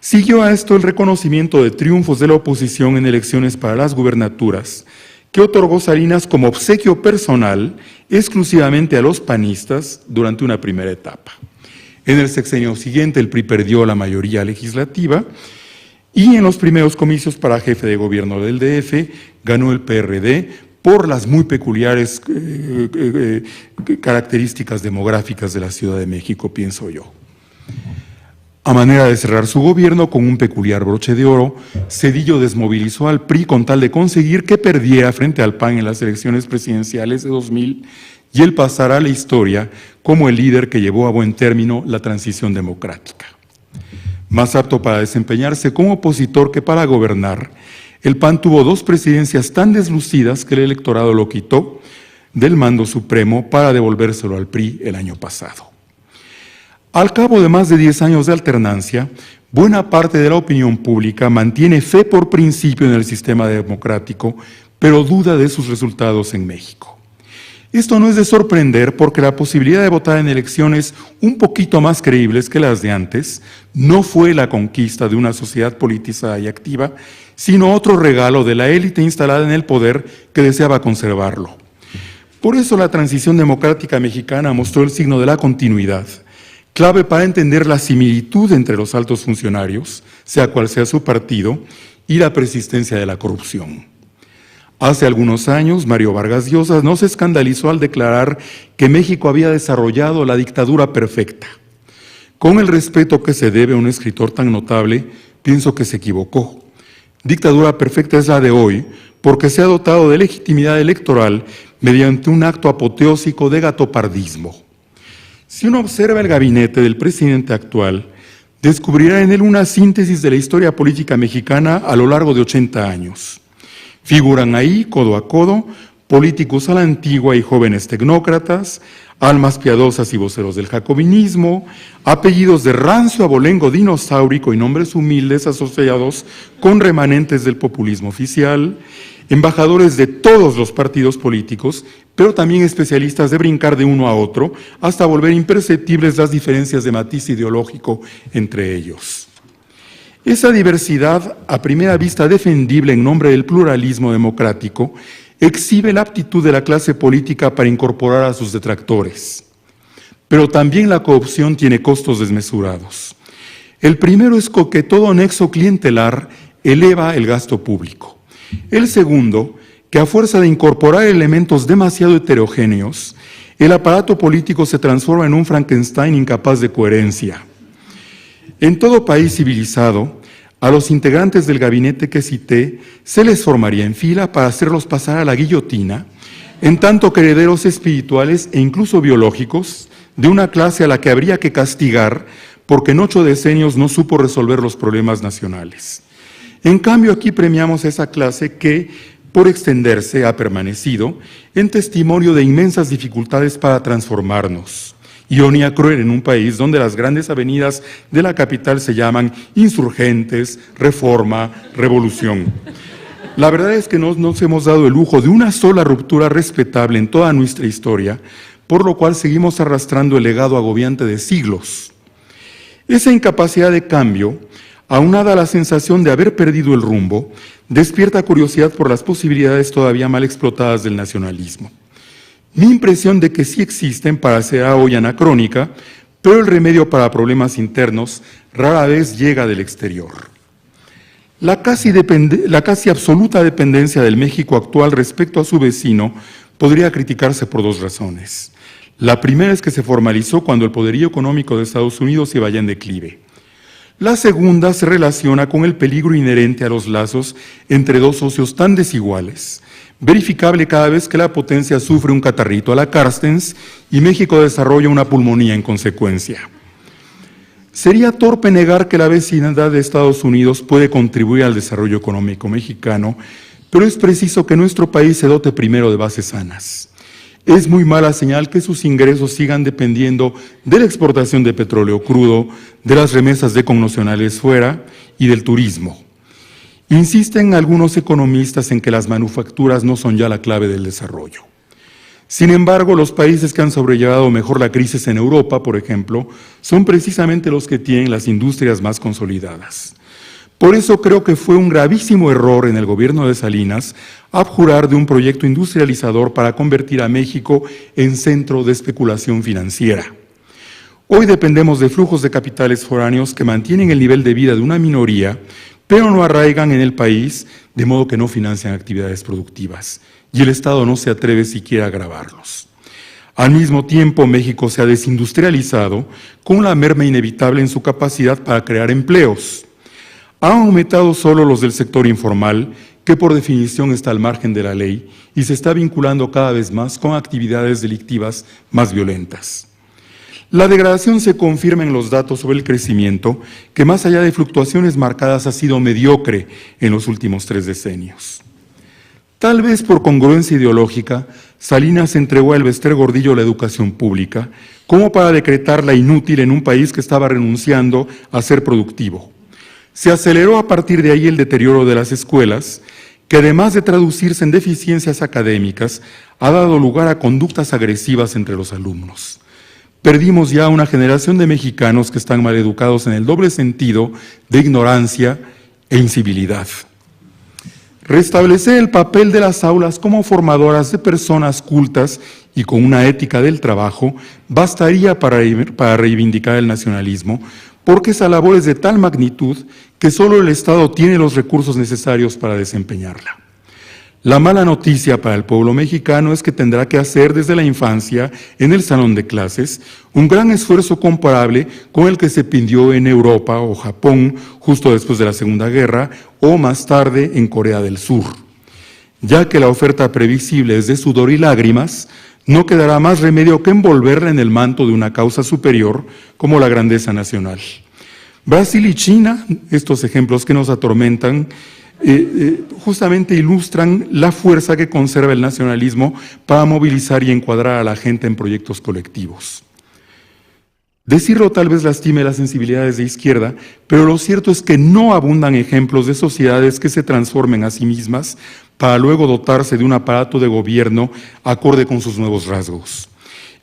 Siguió a esto el reconocimiento de triunfos de la oposición en elecciones para las gubernaturas, que otorgó Salinas como obsequio personal exclusivamente a los panistas durante una primera etapa. En el sexenio siguiente el PRI perdió la mayoría legislativa y en los primeros comicios para jefe de gobierno del DF ganó el PRD por las muy peculiares características demográficas de la Ciudad de México, pienso yo. A manera de cerrar su gobierno con un peculiar broche de oro, Zedillo desmovilizó al PRI con tal de conseguir que perdiera frente al PAN en las elecciones presidenciales de 2000 y él pasará a la historia como el líder que llevó a buen término la transición democrática. Más apto para desempeñarse como opositor que para gobernar, el PAN tuvo dos presidencias tan deslucidas que el electorado lo quitó del mando supremo para devolvérselo al PRI el año pasado. Al cabo de más de 10 años de alternancia, buena parte de la opinión pública mantiene fe por principio en el sistema democrático, pero duda de sus resultados en México. Esto no es de sorprender porque la posibilidad de votar en elecciones un poquito más creíbles que las de antes no fue la conquista de una sociedad politizada y activa, sino otro regalo de la élite instalada en el poder que deseaba conservarlo. Por eso la transición democrática mexicana mostró el signo de la continuidad, clave para entender la similitud entre los altos funcionarios, sea cual sea su partido, y la persistencia de la corrupción. Hace algunos años, Mario Vargas Llosa no se escandalizó al declarar que México había desarrollado la dictadura perfecta. Con el respeto que se debe a un escritor tan notable, pienso que se equivocó. Dictadura perfecta es la de hoy, porque se ha dotado de legitimidad electoral mediante un acto apoteósico de gatopardismo. Si uno observa el gabinete del presidente actual, descubrirá en él una síntesis de la historia política mexicana a lo largo de 80 años. Figuran ahí, codo a codo, políticos a la antigua y jóvenes tecnócratas, almas piadosas y voceros del jacobinismo, apellidos de rancio abolengo dinosaurico y nombres humildes asociados con remanentes del populismo oficial, embajadores de todos los partidos políticos, pero también especialistas de brincar de uno a otro hasta volver imperceptibles las diferencias de matiz ideológico entre ellos. Esa diversidad, a primera vista defendible en nombre del pluralismo democrático, exhibe la aptitud de la clase política para incorporar a sus detractores. Pero también la corrupción tiene costos desmesurados. El primero es que todo nexo clientelar eleva el gasto público. El segundo, que a fuerza de incorporar elementos demasiado heterogéneos, el aparato político se transforma en un Frankenstein incapaz de coherencia. En todo país civilizado, a los integrantes del gabinete que cité se les formaría en fila para hacerlos pasar a la guillotina, en tanto que herederos espirituales e incluso biológicos de una clase a la que habría que castigar porque en 8 decenios no supo resolver los problemas nacionales. En cambio, aquí premiamos a esa clase que, por extenderse, ha permanecido en testimonio de inmensas dificultades para transformarnos. Ironía cruel en un país donde las grandes avenidas de la capital se llaman Insurgentes, Reforma, Revolución. La verdad es que no nos hemos dado el lujo de una sola ruptura respetable en toda nuestra historia, por lo cual seguimos arrastrando el legado agobiante de siglos. Esa incapacidad de cambio, aunada a la sensación de haber perdido el rumbo, despierta curiosidad por las posibilidades todavía mal explotadas del nacionalismo. Mi impresión de que sí existen parecerá hoy anacrónica, pero el remedio para problemas internos rara vez llega del exterior. La casi absoluta dependencia del México actual respecto a su vecino podría criticarse por 2 razones. La primera es que se formalizó cuando el poderío económico de Estados Unidos iba ya en declive. La segunda se relaciona con el peligro inherente a los lazos entre 2 socios tan desiguales, verificable cada vez que la potencia sufre un catarrito a la Carstens y México desarrolla una pulmonía en consecuencia. Sería torpe negar que la vecindad de Estados Unidos puede contribuir al desarrollo económico mexicano, pero es preciso que nuestro país se dote primero de bases sanas. Es muy mala señal que sus ingresos sigan dependiendo de la exportación de petróleo crudo, de las remesas de connacionales fuera y del turismo. Insisten algunos economistas en que las manufacturas no son ya la clave del desarrollo. Sin embargo, los países que han sobrellevado mejor la crisis en Europa, por ejemplo, son precisamente los que tienen las industrias más consolidadas. Por eso creo que fue un gravísimo error en el gobierno de Salinas abjurar de un proyecto industrializador para convertir a México en centro de especulación financiera. Hoy dependemos de flujos de capitales foráneos que mantienen el nivel de vida de una minoría, pero no arraigan en el país, de modo que no financian actividades productivas, y el Estado no se atreve siquiera a gravarlos. Al mismo tiempo, México se ha desindustrializado con la merma inevitable en su capacidad para crear empleos. Han aumentado solo los del sector informal, que por definición está al margen de la ley y se está vinculando cada vez más con actividades delictivas más violentas. La degradación se confirma en los datos sobre el crecimiento, que más allá de fluctuaciones marcadas ha sido mediocre en los últimos 3 decenios. Tal vez por congruencia ideológica, Salinas entregó a Elbester Gordillo la educación pública, como para decretarla inútil en un país que estaba renunciando a ser productivo. Se aceleró a partir de ahí el deterioro de las escuelas, que además de traducirse en deficiencias académicas, ha dado lugar a conductas agresivas entre los alumnos. Perdimos ya una generación de mexicanos que están maleducados en el doble sentido de ignorancia e incivilidad. Restablecer el papel de las aulas como formadoras de personas cultas y con una ética del trabajo bastaría para reivindicar el nacionalismo, porque esa labor es de tal magnitud que solo el Estado tiene los recursos necesarios para desempeñarla. La mala noticia para el pueblo mexicano es que tendrá que hacer desde la infancia, en el salón de clases, un gran esfuerzo comparable con el que se pidió en Europa o Japón justo después de la Segunda Guerra o más tarde en Corea del Sur. Ya que la oferta previsible es de sudor y lágrimas, no quedará más remedio que envolverla en el manto de una causa superior como la grandeza nacional. Brasil y China, estos ejemplos que nos atormentan, justamente ilustran la fuerza que conserva el nacionalismo para movilizar y encuadrar a la gente en proyectos colectivos. Decirlo tal vez lastime las sensibilidades de izquierda, pero lo cierto es que no abundan ejemplos de sociedades que se transformen a sí mismas para luego dotarse de un aparato de gobierno acorde con sus nuevos rasgos.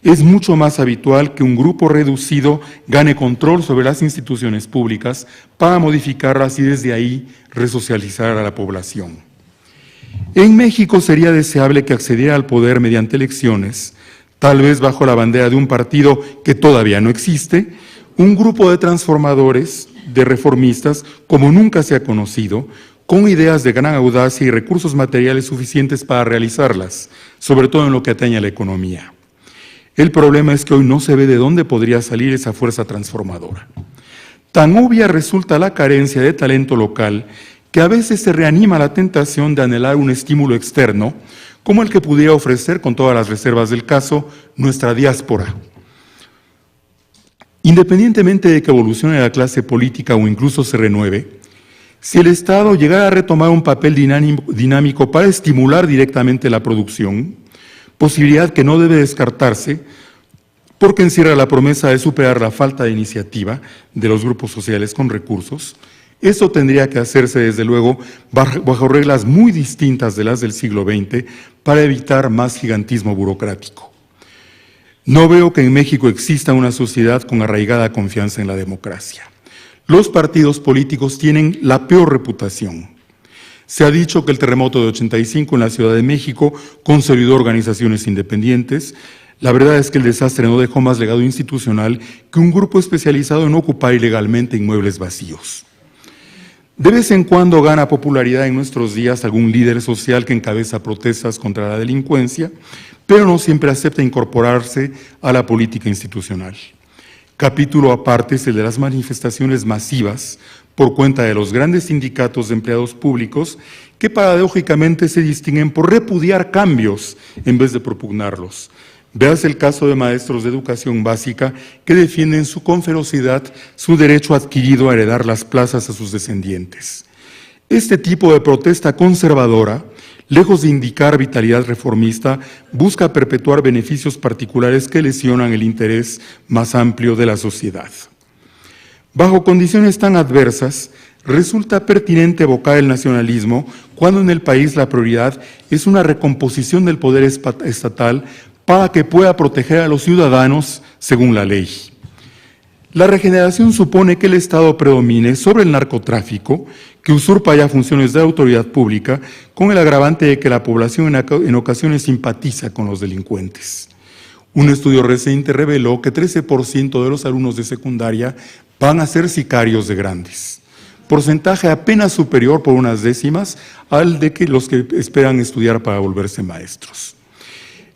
es mucho más habitual que un grupo reducido gane control sobre las instituciones públicas para modificarlas y desde ahí resocializar a la población. En México sería deseable que accediera al poder mediante elecciones, tal vez bajo la bandera de un partido que todavía no existe, un grupo de transformadores, de reformistas, como nunca se ha conocido, con ideas de gran audacia y recursos materiales suficientes para realizarlas, sobre todo en lo que atañe a la economía. El problema es que hoy no se ve de dónde podría salir esa fuerza transformadora. Tan obvia resulta la carencia de talento local que a veces se reanima la tentación de anhelar un estímulo externo, como el que pudiera ofrecer, con todas las reservas del caso, nuestra diáspora. Independientemente de que evolucione la clase política o incluso se renueve, si el Estado llegara a retomar un papel dinámico para estimular directamente la producción, posibilidad que no debe descartarse porque encierra la promesa de superar la falta de iniciativa de los grupos sociales con recursos, eso tendría que hacerse desde luego bajo reglas muy distintas de las del siglo XX para evitar más gigantismo burocrático. No veo que en México exista una sociedad con arraigada confianza en la democracia. Los partidos políticos tienen la peor reputación. Se ha dicho que el terremoto de 85 en la Ciudad de México consolidó organizaciones independientes. La verdad es que el desastre no dejó más legado institucional que un grupo especializado en ocupar ilegalmente inmuebles vacíos. De vez en cuando gana popularidad en nuestros días algún líder social que encabeza protestas contra la delincuencia, pero no siempre acepta incorporarse a la política institucional. Capítulo aparte es el de las manifestaciones masivas por cuenta de los grandes sindicatos de empleados públicos que paradójicamente se distinguen por repudiar cambios en vez de propugnarlos. Veas el caso de maestros de educación básica que defienden con ferocidad su derecho adquirido a heredar las plazas a sus descendientes. Este tipo de protesta conservadora, lejos de indicar vitalidad reformista, busca perpetuar beneficios particulares que lesionan el interés más amplio de la sociedad. Bajo condiciones tan adversas, resulta pertinente evocar el nacionalismo cuando en el país la prioridad es una recomposición del poder estatal para que pueda proteger a los ciudadanos según la ley. La regeneración supone que el Estado predomine sobre el narcotráfico, que usurpa ya funciones de autoridad pública, con el agravante de que la población en ocasiones simpatiza con los delincuentes. Un estudio reciente reveló que 13% de los alumnos de secundaria van a ser sicarios de grandes, porcentaje apenas superior por unas décimas al de que los que esperan estudiar para volverse maestros.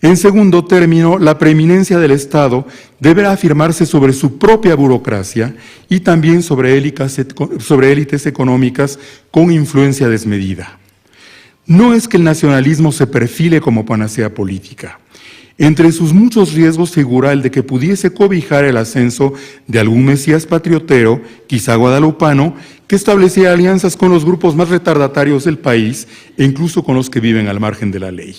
En segundo término, la preeminencia del Estado deberá afirmarse sobre su propia burocracia y también sobre élites económicas con influencia desmedida. No es que el nacionalismo se perfile como panacea política. Entre sus muchos riesgos figura el de que pudiese cobijar el ascenso de algún mesías patriotero, quizá guadalupano, que establecía alianzas con los grupos más retardatarios del país e incluso con los que viven al margen de la ley.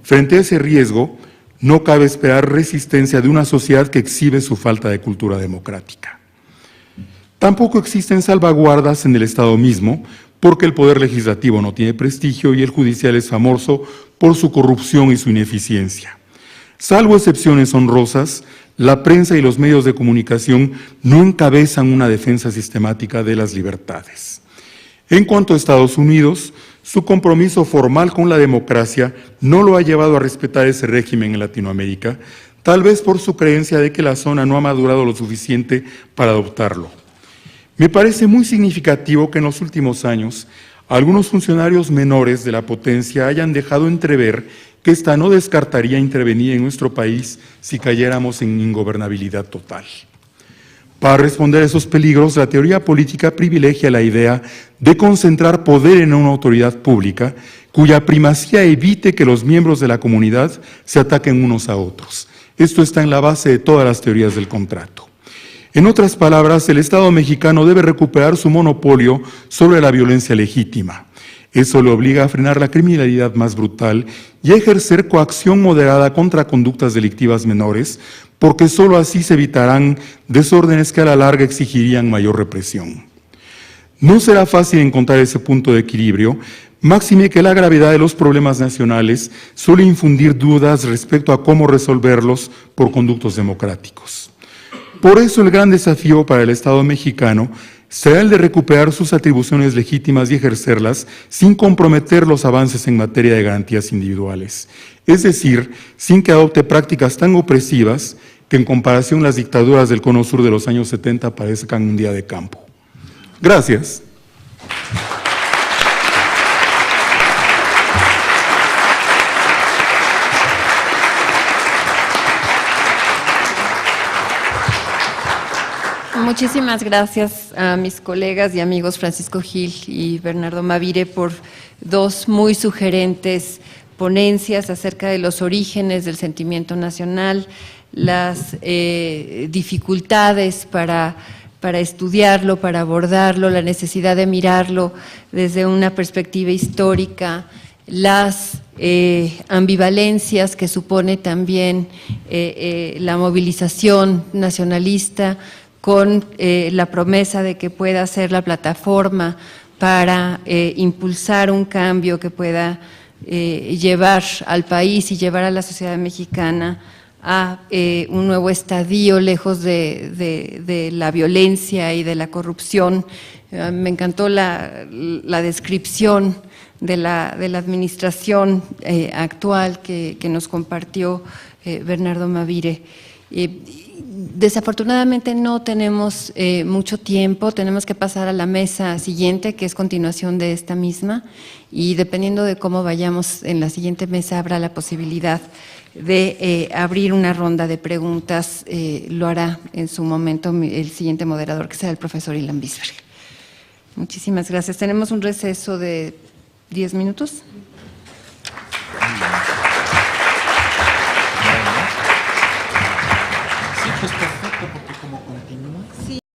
Frente a ese riesgo, no cabe esperar resistencia de una sociedad que exhibe su falta de cultura democrática. Tampoco existen salvaguardas en el Estado mismo, porque el poder legislativo no tiene prestigio y el judicial es famoso por su corrupción y su ineficiencia. Salvo excepciones honrosas, la prensa y los medios de comunicación no encabezan una defensa sistemática de las libertades. En cuanto a Estados Unidos, su compromiso formal con la democracia no lo ha llevado a respetar ese régimen en Latinoamérica, tal vez por su creencia de que la zona no ha madurado lo suficiente para adoptarlo. Me parece muy significativo que en los últimos años algunos funcionarios menores de la potencia hayan dejado entrever que ésta no descartaría intervenir en nuestro país si cayéramos en ingobernabilidad total. Para responder a esos peligros, la teoría política privilegia la idea de concentrar poder en una autoridad pública cuya primacía evite que los miembros de la comunidad se ataquen unos a otros. Esto está en la base de todas las teorías del contrato. En otras palabras, el Estado mexicano debe recuperar su monopolio sobre la violencia legítima. Eso le obliga a frenar la criminalidad más brutal y a ejercer coacción moderada contra conductas delictivas menores, porque sólo así se evitarán desórdenes que a la larga exigirían mayor represión. No será fácil encontrar ese punto de equilibrio, máxime que la gravedad de los problemas nacionales suele infundir dudas respecto a cómo resolverlos por conductos democráticos. Por eso el gran desafío para el Estado mexicano será el de recuperar sus atribuciones legítimas y ejercerlas sin comprometer los avances en materia de garantías individuales, es decir, sin que adopte prácticas tan opresivas que en comparación las dictaduras del Cono Sur de los años 70 parezcan un día de campo. Gracias. Muchísimas gracias a mis colegas y amigos Francisco Gil y Bernardo Mavire por dos muy sugerentes ponencias acerca de los orígenes del sentimiento nacional, las dificultades para estudiarlo, para abordarlo, la necesidad de mirarlo desde una perspectiva histórica, las ambivalencias que supone también la movilización nacionalista, con la promesa de que pueda ser la plataforma para impulsar un cambio que pueda llevar al país y llevar a la sociedad mexicana a un nuevo estadio lejos de la violencia y de la corrupción. Me encantó la descripción de la administración actual que nos compartió Bernardo Mavire. Desafortunadamente no tenemos mucho tiempo, tenemos que pasar a la mesa siguiente, que es continuación de esta misma, y dependiendo de cómo vayamos en la siguiente mesa habrá la posibilidad de abrir una ronda de preguntas, lo hará en su momento el siguiente moderador, que será el profesor Ilan Bisberg. Muchísimas gracias. Tenemos un receso de 10 minutos.